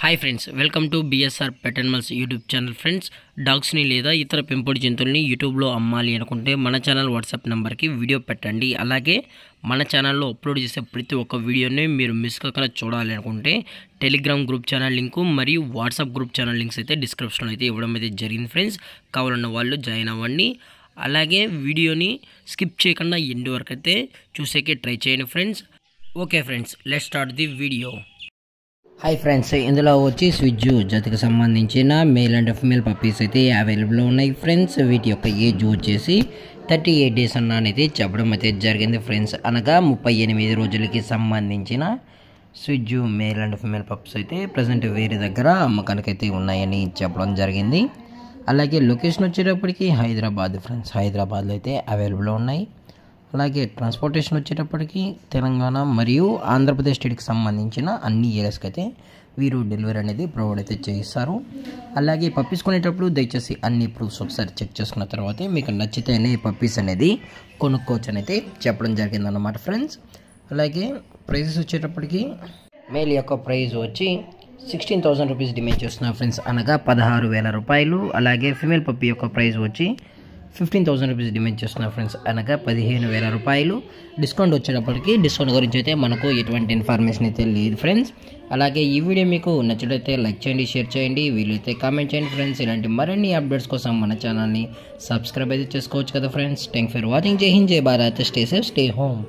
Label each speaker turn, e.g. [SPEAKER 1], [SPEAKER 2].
[SPEAKER 1] Hi friends, welcome to BSR pet animals YouTube channel. Friends, డాగ్స్ని లేదా ఇతర పెంపుడు జంతువుల్ని యూట్యూబ్లో అమ్మాలి అనుకుంటే మన ఛానల్ వాట్సాప్ నెంబర్కి వీడియో పెట్టండి. అలాగే మన ఛానల్లో అప్లోడ్ చేసే ప్రతి ఒక్క వీడియోని మీరు మిస్ కాకుండా చూడాలి అనుకుంటే టెలిగ్రామ్ గ్రూప్ ఛానల్ లింకు మరియు వాట్సాప్ గ్రూప్ ఛానల్ లింక్స్ అయితే డిస్క్రిప్షన్లో అయితే ఇవ్వడం అయితే జరిగింది. ఫ్రెండ్స్, కావాలన్న వాళ్ళు జాయిన్ అవ్వండి. అలాగే వీడియోని స్కిప్ చేయకుండా ఎండ్ వరకు అయితే చూసేకే ట్రై చేయండి friends. Okay friends, let's start the video. Hi friends, ఇందులో వచ్చి స్విజ్జు జాతికి సంబంధించిన మేల్ అండ్ ఫిమేల్ పప్పీస్ అయితే అవైలబుల్లో ఉన్నాయి ఫ్రెండ్స్. వీటి యొక్క ఏజ్ వచ్చేసి 38 డేస్ అనేది చెప్పడం అయితే జరిగింది ఫ్రెండ్స్. అనగా 38 రోజులకి సంబంధించిన స్విజ్జు మేల్ అండ్ ఫిమేల్ పప్స్ అయితే ప్రజెంట్ వేరే దగ్గర అమ్మకానికైతే ఉన్నాయని చెప్పడం జరిగింది. అలాగే లొకేషన్ వచ్చేటప్పటికి హైదరాబాద్ ఫ్రెండ్స్, హైదరాబాద్లో అయితే అవైలబుల్లో ఉన్నాయి. అలాగే ట్రాన్స్పోర్టేషన్ వచ్చేటప్పటికి తెలంగాణ మరియు ఆంధ్రప్రదేశ్ స్టేట్కి సంబంధించిన అన్ని ఏరియాస్కి అయితే వీరు డెలివరీ అనేది ప్రొవైడ్ అయితే చేయిస్తారు. అలాగే పప్పీస్ కొనేటప్పుడు దయచేసి అన్ని ప్రూఫ్స్ ఒకసారి చెక్ చేసుకున్న తర్వాతే మీకు నచ్చితేనే పప్పీస్ అనేది కొనుక్కోవచ్చు అని అయితే చెప్పడం జరిగిందన్నమాట ఫ్రెండ్స్. అలాగే ప్రైజెస్ వచ్చేటప్పటికి మేల్ యొక్క ప్రైస్ వచ్చి 16,000 రూపీస్ డిమాండ్ చేస్తున్నారు ఫ్రెండ్స్, అనగా 16,000 రూపాయలు. అలాగే ఫిమేల్ పప్పీ యొక్క ప్రైస్ వచ్చి 15,000 రూపీస్ డిమాండ్ చేస్తున్నారు ఫ్రెండ్స్, అనగా 15,000 రూపాయలు. డిస్కౌంట్ వచ్చేటప్పటికి డిస్కౌంట్ గురించి అయితే మనకు ఎటువంటి ఇన్ఫర్మేషన్ అయితే లేదు ఫ్రెండ్స్. అలాగే ఈ వీడియో మీకు నచ్చినట్లయితే లైక్ చేయండి, షేర్ చేయండి, వీలైతే కామెంట్ చేయండి ఫ్రెండ్స్. ఇలాంటి మరిన్ని అప్డేట్స్ కోసం మన ఛానల్ని సబ్స్క్రైబ్ అయితే చేసుకోవచ్చు కదా ఫ్రెండ్స్. Thank for watching. జై హింద్, జై Bharat, stay safe, stay home.